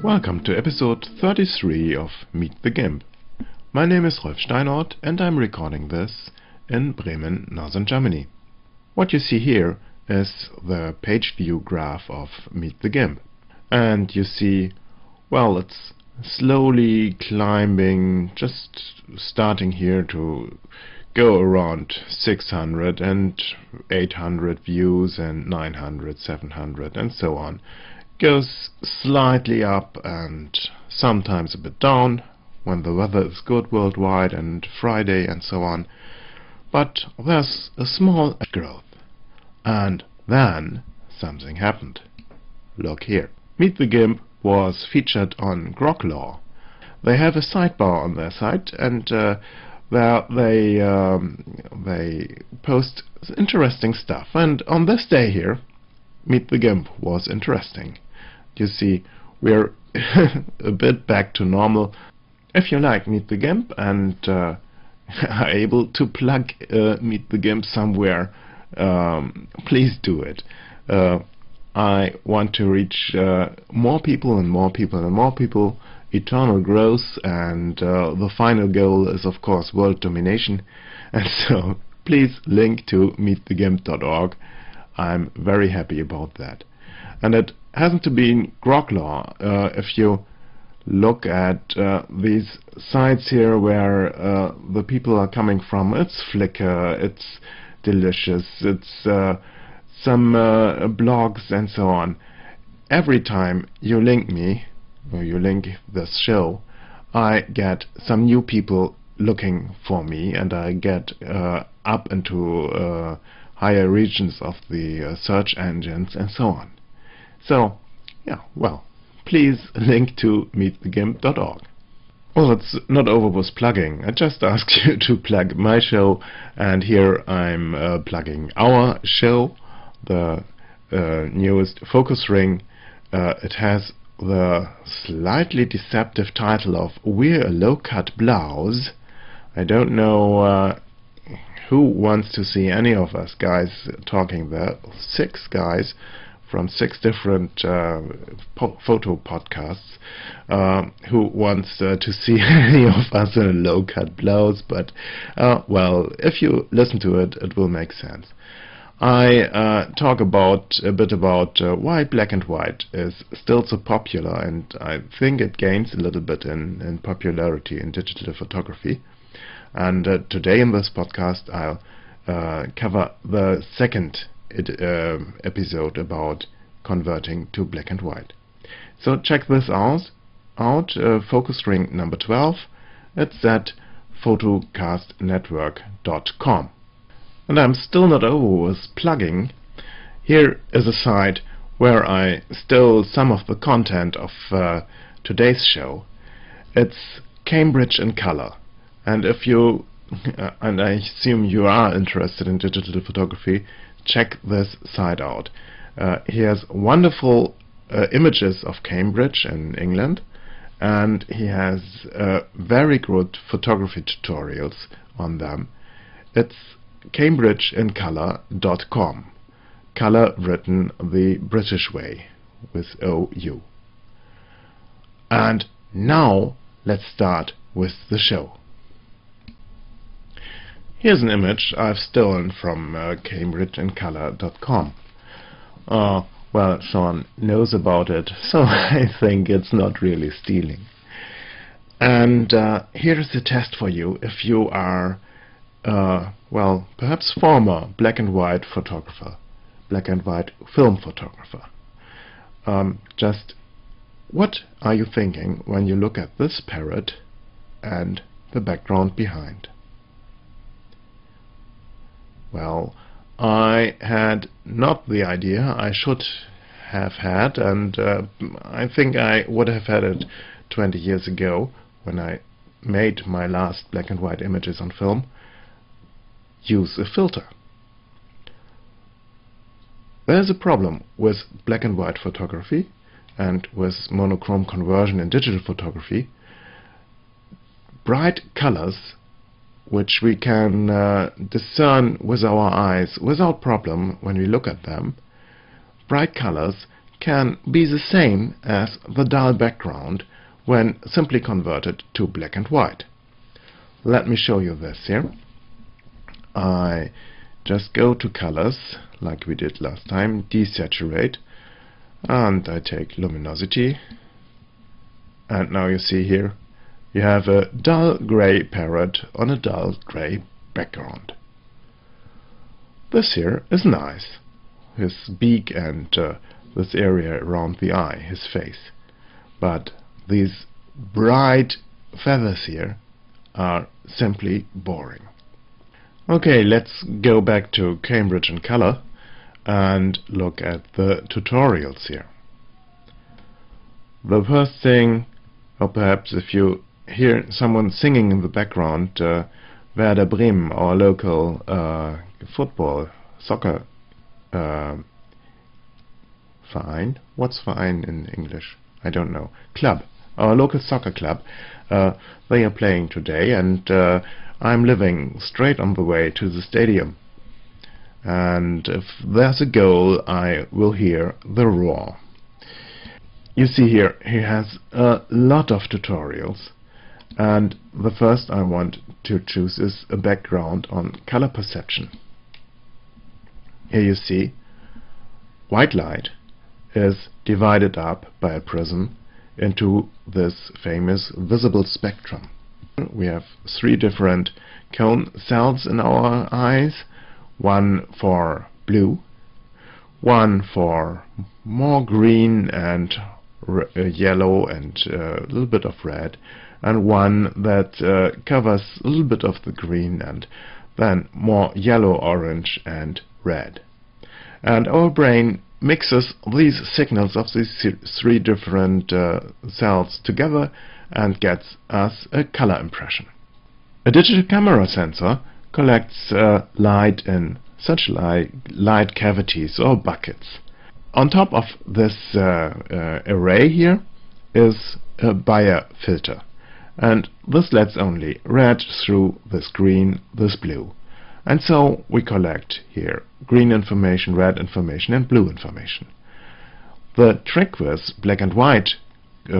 Welcome to episode 33 of Meet the GIMP. My name is Rolf Steinort and I'm recording this in Bremen, northern Germany. What you see here is the page view graph of Meet the GIMP. And you see, well, it's slowly climbing, just starting here to go around 600 and 800 views and 900, 700 and so on. Goes slightly up and sometimes a bit down when the weather is good worldwide and Friday and so on. But there's a small growth. And then something happened. Look here. Meet the GIMP was featured on Grok. They have a sidebar on their site, and there they post interesting stuff. And on this day here, Meet the GIMP was interesting. You see, we're a bit back to normal. If you like Meet the GIMP and are able to plug Meet the GIMP somewhere, please do it. I want to reach more people and more people and more people, eternal growth, and the final goal is of course world domination. And so please link to meetthegimp.org. I'm very happy about that. And it hasn't to be in Grok. If you look at these sites here where the people are coming from, it's Flickr, it's Delicious, it's some blogs and so on. Every time you link me, or you link this show, I get some new people looking for me, and I get up into higher regions of the search engines and so on. So, yeah, well, please link to meetthegimp.org. Well, it's not over with plugging. I just asked you to plug my show, and here I'm plugging our show, the newest focus ring. It has the slightly deceptive title of We're a Low-Cut Blouse. I don't know who wants to see any of us guys talking there. 6 guys from 6 different photo podcasts who wants to see any of us in a low-cut blouse, but well, if you listen to it, it will make sense. I talk a bit about why black and white is still so popular, and I think it gains a little bit in popularity in digital photography. And today in this podcast I'll cover the second episode about converting to black and white. So check this out, focus ring number 12. It's at photocastnetwork.com. And I'm still not over with plugging. Here is a site where I stole some of the content of today's show. It's Cambridge in Color. And if you, and I assume you are interested in digital photography, check this site out. He has wonderful images of Cambridge in England, and he has very good photography tutorials on them. It's cambridgeincolor.com. Color written the British way, with OU. And now let's start with the show. Here's an image I've stolen from cambridgeincolor.com. Well, Sean knows about it, so I think it's not really stealing. And here is a test for you if you are, well, perhaps former black and white photographer, black and white film photographer. Just what are you thinking when you look at this parrot and the background behind? Well, I had not the idea I should have had, and I think I would have had it 20 years ago when I made my last black and white images on film. Use a filter. There's a problem with black and white photography and with monochrome conversion in digital photography. Bright colors, which we can discern with our eyes without problem when we look at them, bright colors can be the same as the dull background when simply converted to black and white. Let me show you this here. I just go to colors like we did last time, desaturate, and I take luminosity, and now you see here you have a dull gray parrot on a dull gray background. This here is nice, his beak and this area around the eye, his face, but these bright feathers here are simply boring. Okay, let's go back to Cambridge and Color and look at the tutorials here. The first thing, or perhaps if you hear someone singing in the background, Werder Bremen, our local football, soccer Verein. What's Verein in English? I don't know. Club. Our local soccer club. They are playing today, and I'm living straight on the way to the stadium. And if there's a goal, I will hear the roar. You see here, he has a lot of tutorials, and the first I want to choose is a background on color perception. Here you see white light is divided up by a prism into this famous visible spectrum. We have 3 different cone cells in our eyes, one for blue, one for more green and yellow and a little bit of red, and one that covers a little bit of the green and then more yellow, orange and red. And our brain mixes these signals of these 3 different cells together and gets us a color impression. A digital camera sensor collects light in such light cavities or buckets. On top of this array here is a Bayer filter, and this lets only red through, this green, this blue. And so we collect here green information, red information and blue information. The trick with black and white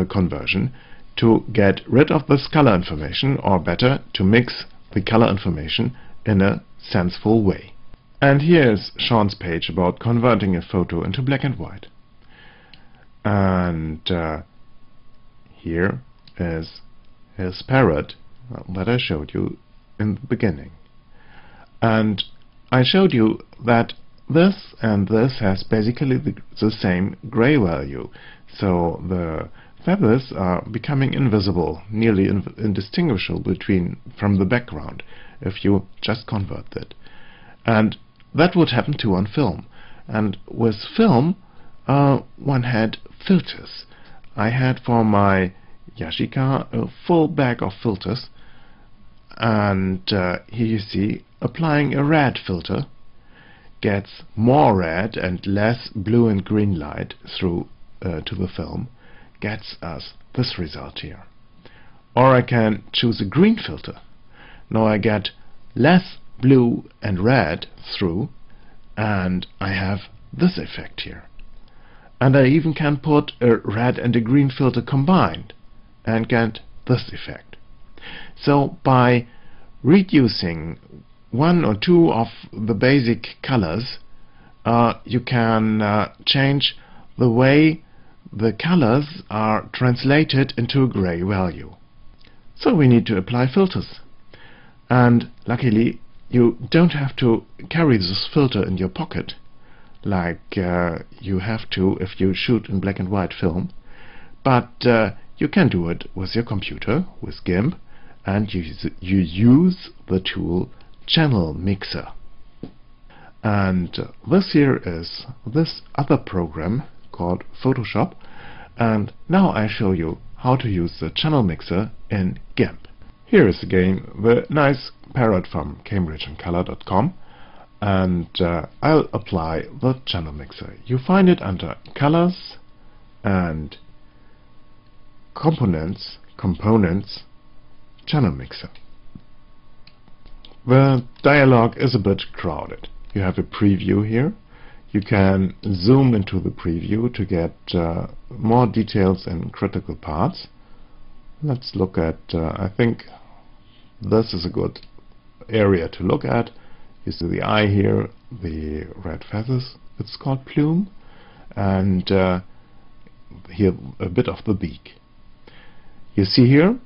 conversion to get rid of this color information, or better, to mix the color information in a senseful way. And here is Sean's page about converting a photo into black and white. And here is his parrot that I showed you in the beginning. And I showed you that this and this has basically the same gray value, so the feathers are becoming invisible, nearly indistinguishable from the background if you just convert that. And that would happen too on film. And with film one had filters. I had for my Yashica a full bag of filters, and here you see applying a red filter gets more red and less blue and green light through to the film, gets us this result here. Or I can choose a green filter. Now I get less blue and red through, and I have this effect here. And I even can put a red and a green filter combined and get this effect. So by reducing 1 or 2 of the basic colors, you can change the way the colors are translated into a gray value. So we need to apply filters. And luckily you don't have to carry this filter in your pocket like you have to if you shoot in black and white film, but you can do it with your computer, with GIMP, and you use the tool Channel Mixer. And this here is this other program called Photoshop, and now I show you how to use the Channel Mixer in GIMP. Here is again the nice parrot from cambridgeandcolor.com, and I'll apply the Channel Mixer. You find it under Colors and Components, Channel Mixer. The dialog is a bit crowded. You have a preview here. you can zoom into the preview to get more details in critical parts. Let's look at, I think this is a good area to look at. You see the eye here, the red feathers, it's called plume, and here a bit of the beak. You see here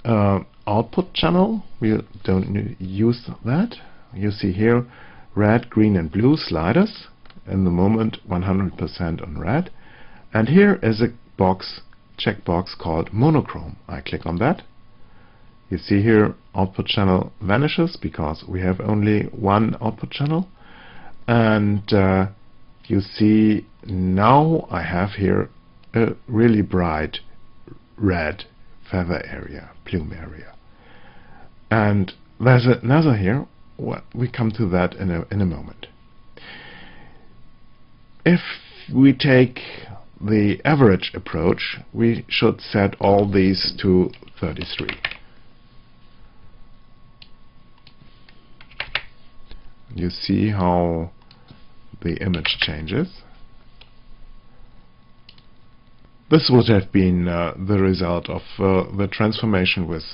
output channel, we don't use that. You see here red, green and blue sliders, in the moment 100% on red, and here is a checkbox called monochrome. I click on that. You see here output channel vanishes because we have only one output channel, and you see now I have here a really bright red feather area, plume area. And there's another here. We come to that in a moment. If we take the average approach, we should set all these to 33. You see how the image changes. This would have been the result of the transformation with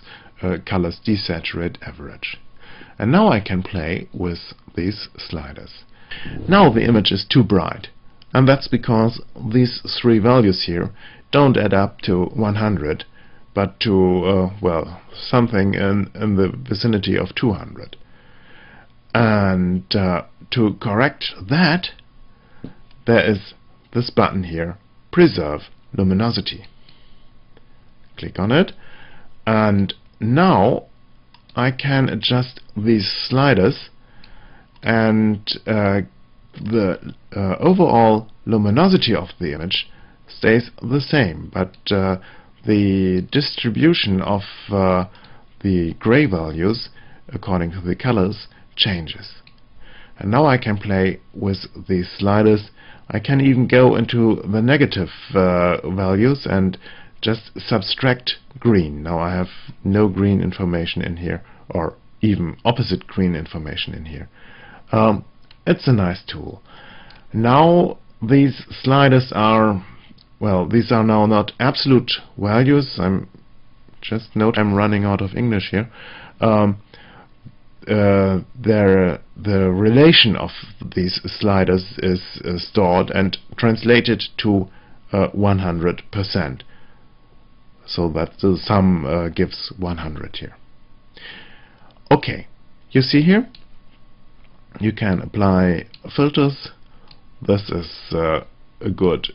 colors desaturate average. And now I can play with these sliders. Now the image is too bright, and that's because these three values here don't add up to 100, but to well, something in the vicinity of 200. And to correct that, there is this button here, Preserve Luminosity. Click on it, and now I can adjust these sliders, and the overall luminosity of the image stays the same, but the distribution of the gray values according to the colors changes. And now I can play with these sliders. I can even go into the negative values and just subtract green. Now I have no green information in here, or even opposite green information in here. It's a nice tool. Now these sliders are, well, these are now not absolute values. I'm running out of English here. The relation of these sliders is stored and translated to 100%, so that the sum gives 100 here. Okay, you see here you can apply filters. This is a good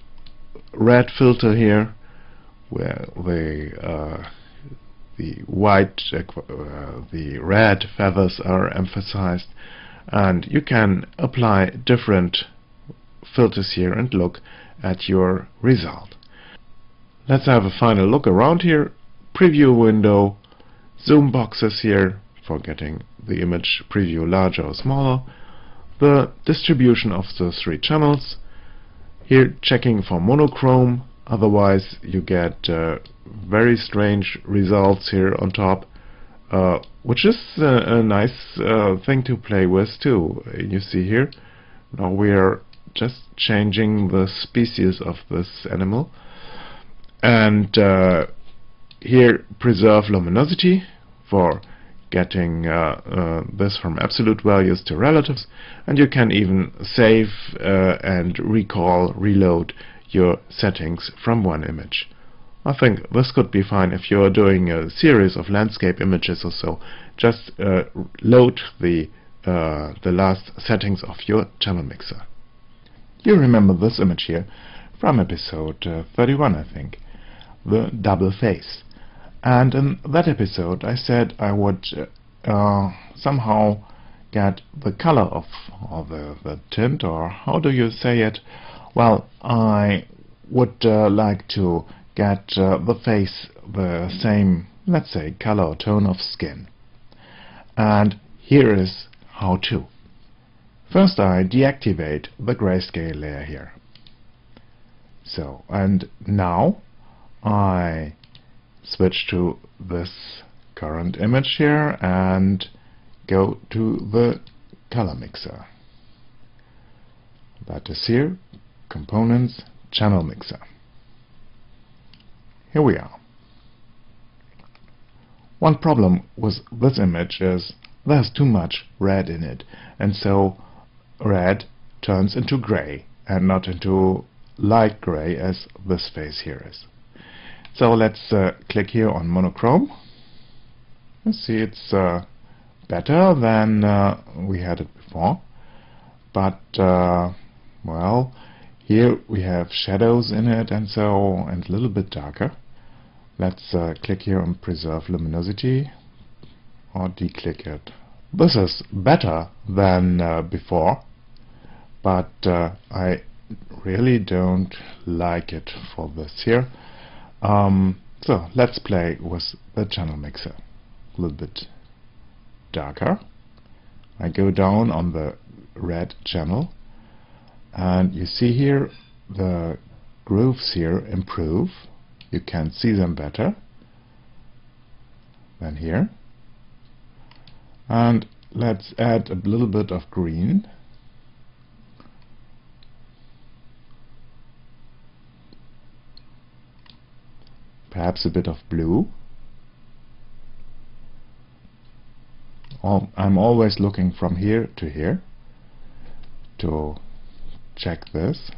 red filter here, where the red feathers are emphasized, and you can apply different filters here and look at your result. Let's have a final look around here. Preview window, zoom boxes here for getting the image preview larger or smaller, the distribution of the three channels, here checking for monochrome, otherwise you get very strange results here on top, which is a nice thing to play with too. You see here, now we are just changing the species of this animal, and here preserve luminosity for getting this from absolute values to relatives, and you can even save and reload your settings from one image. I think this could be fine if you are doing a series of landscape images or so. Just load the last settings of your channel mixer. You remember this image here from episode 31, I think, the double face. And in that episode I said I would somehow get the color of, or the tint, or how do you say it? Well, I would like to get the face the same, let's say, color or tone of skin. And here is how to. First I deactivate the grayscale layer here. So, and now I switch to this current image here and go to the color mixer. That is here, Components, Channel Mixer. Here we are. One problem with this image is there's too much red in it, and so red turns into gray and not into light gray as this face here is. So let's click here on monochrome. You see it's better than we had it before, but well, here we have shadows in it and so, and a little bit darker. Let's click here on preserve luminosity or declick it. This is better than before, but I really don't like it for this here. So let's play with the channel mixer. A little bit darker. I go down on the red channel, and you see here the grooves here improve. You can see them better than here. And let's add a little bit of green. Perhaps a bit of blue. I'm always looking from here to here to check this.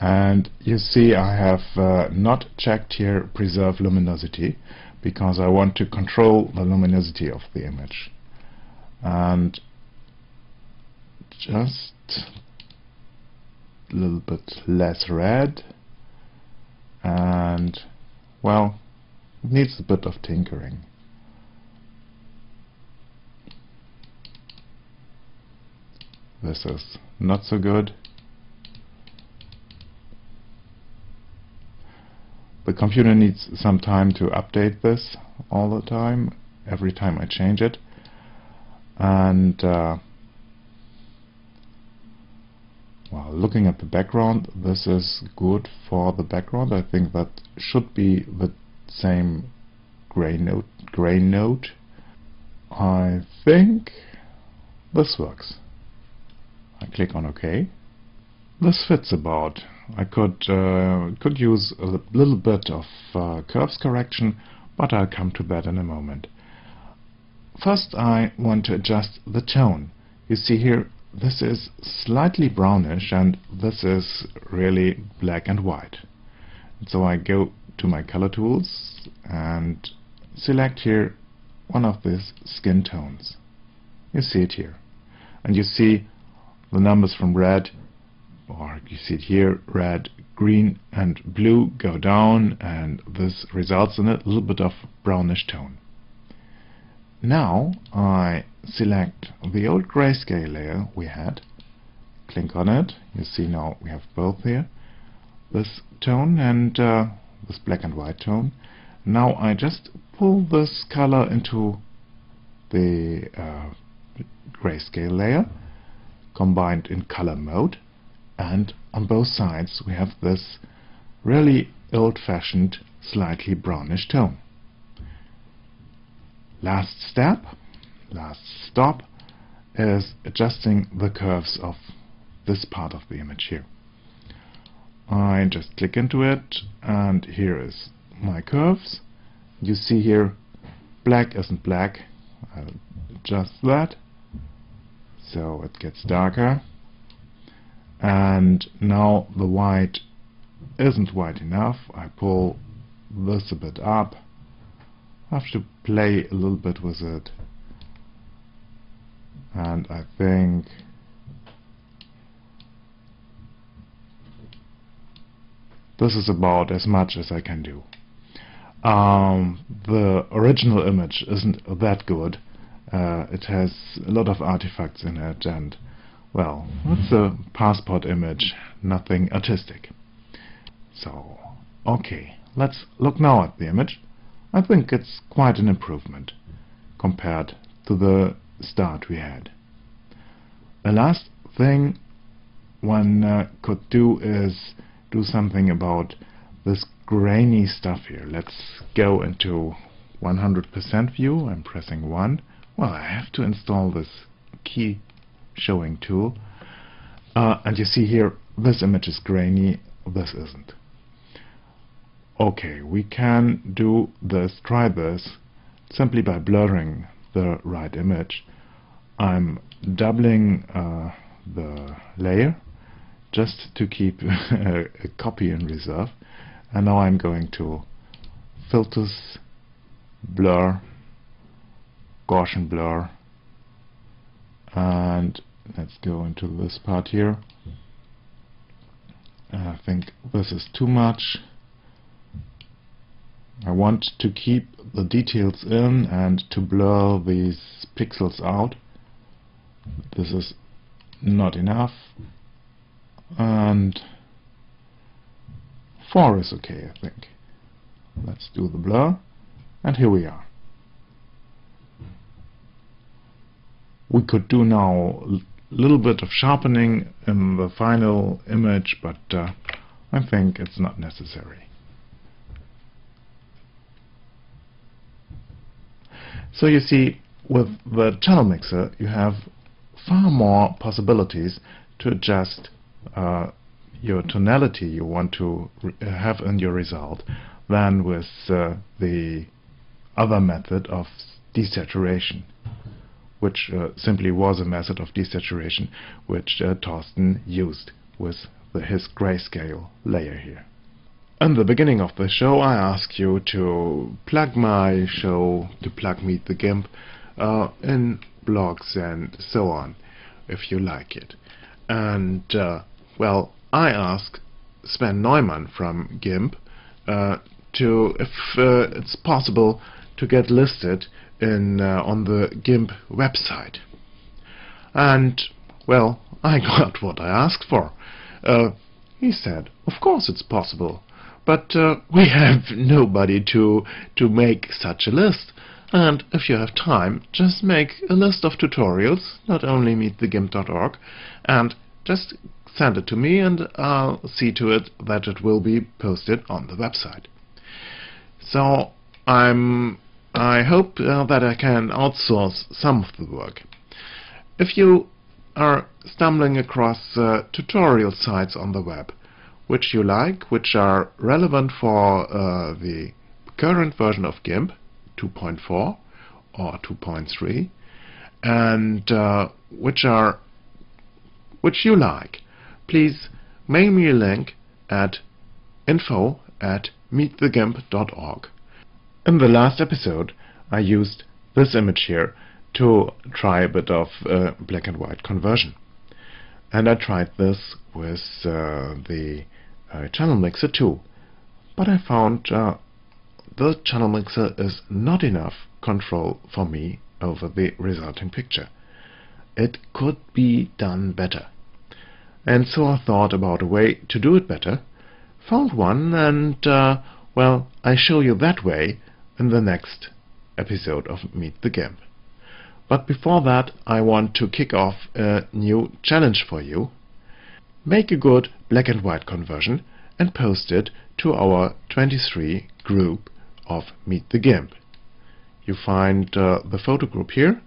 And you see I have not checked here preserve luminosity, because I want to control the luminosity of the image. And just a little bit less red, and well, it needs a bit of tinkering. This is not so good. The computer needs some time to update this all the time, every time I change it. And well, looking at the background, this is good for the background. I think that should be the same gray note. I think this works. I click on OK. This fits about. I could use a little bit of curves correction, but I'll come to that in a moment. First I want to adjust the tone. You see here, this is slightly brownish and this is really black and white. So I go to my color tools and select here one of these skin tones. You see it here. And you see the numbers from red, or you see it here, red, green and blue go down, and this results in a little bit of brownish tone. Now I select the old grayscale layer we had, click on it. You see now we have both here, this tone and this black and white tone. Now I just pull this color into the grayscale layer, combined in color mode, and on both sides we have this really old-fashioned, slightly brownish tone. Last step, last stop, is adjusting the curves of this part of the image here. I just click into it, and here is my curves. You see here, black isn't black. I'll adjust that so it gets darker. And now the white isn't white enough. I pull this a bit up. I have to play a little bit with it, and I think this is about as much as I can do. The original image isn't that good. It has a lot of artifacts in it, and well, it's a passport image, nothing artistic. So, okay, let's look now at the image. I think it's quite an improvement compared to the start we had. The last thing one could do is do something about this grainy stuff here. Let's go into 100% view. I'm pressing 1. Well, I have to install this key showing tool, And you see here, this image is grainy, this isn't. Okay, we can do this, try this, simply by blurring the right image. I'm doubling the layer just to keep a copy in reserve. And now I'm going to Filters, Blur, Gaussian Blur, and let's go into this part here. I think this is too much. I want to keep the details in and to blur these pixels out. This is not enough, and 4 is okay, I think. Let's do the blur, and here we are. We could do now a little bit of sharpening in the final image, but I think it's not necessary. So you see, with the channel mixer you have far more possibilities to adjust your tonality you want to have in your result than with the other method of desaturation, which simply was a method of desaturation which Thorsten used with his grayscale layer here. In the beginning of the show I asked you to plug my show, to plug Meet the GIMP in blogs and so on, if you like it. And well, I asked Sven Neumann from GIMP if it's possible to get listed in on the GIMP website. And well, I got what I asked for. He said, of course it's possible, but we have nobody to make such a list. And if you have time, just make a list of tutorials, not only meetthegimp.org, and just send it to me, and I'll see to it that it will be posted on the website. So I hope that I can outsource some of the work. If you are stumbling across tutorial sites on the web which you like, which are relevant for the current version of GIMP 2.4 or 2.3, and which you like, please mail me a link at info@meetthegimp.org. In the last episode I used this image here to try a bit of black and white conversion, and I tried this with the channel mixer too, but I found the channel mixer is not enough control for me over the resulting picture. It could be done better, and so I thought about a way to do it better, found one, and well, I show you that way in the next episode of Meet the GIMP. But before that, I want to kick off a new challenge for you. Make a good black and white conversion and post it to our 23 group of Meet the GIMP. You find the photo group here.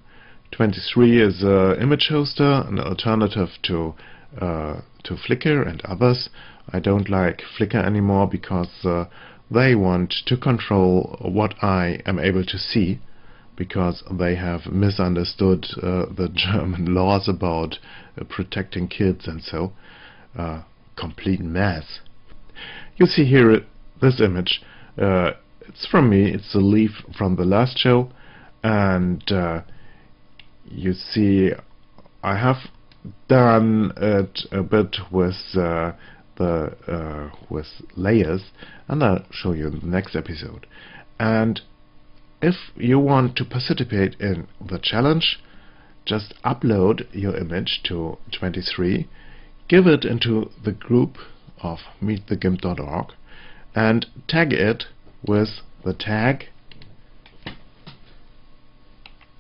23 is an image hoster, an alternative to Flickr and others. I don't like Flickr anymore because they want to control what I am able to see, because they have misunderstood the German laws about protecting kids and so. Complete mess. You see here this image. It's from me. It's a leaf from the last show, and you see I have done it a bit with with layers, and I'll show you in the next episode. And if you want to participate in the challenge, just upload your image to 23, give it into the group of meetthegimp.org, and tag it with the tag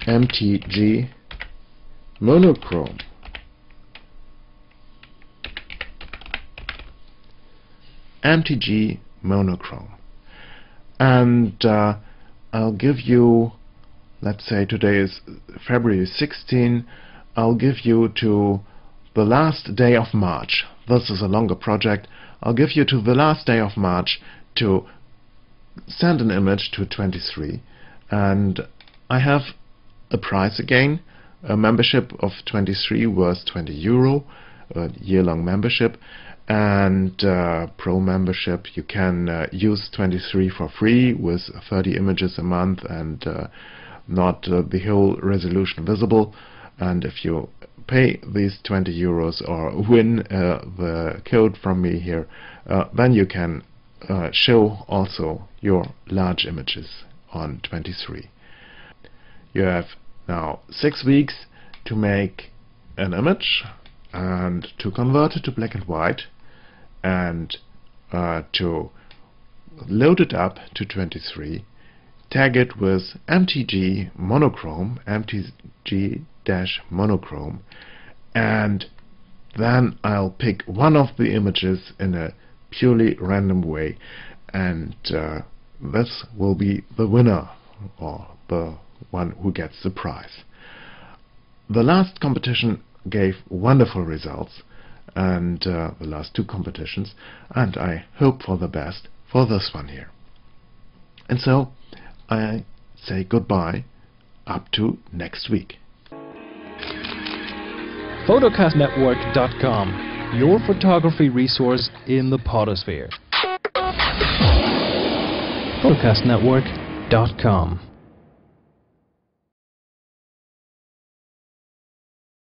MTG monochrome. MTG monochrome. And I'll give you, let's say today is February 16, I'll give you to the last day of March. This is a longer project. I'll give you to the last day of March to send an image to 23, and I have a price again. A membership of 23 was €20, a year-long membership, and pro membership you can use 23 for free with 30 images a month and not the whole resolution visible. And if you pay these €20 or win the code from me here, then you can show also your large images on 23. You have now 6 weeks to make an image and to convert it to black and white and to load it up to 23, tag it with MTG monochrome, MTG-monochrome, and then I'll pick one of the images in a purely random way, and this will be the winner, or the one who gets the prize. The last competition gave wonderful results, and the last 2 competitions, and I hope for the best for this one here. And so I say goodbye up to next week. Photocastnetwork.com, your photography resource in the potosphere. Photocastnetwork.com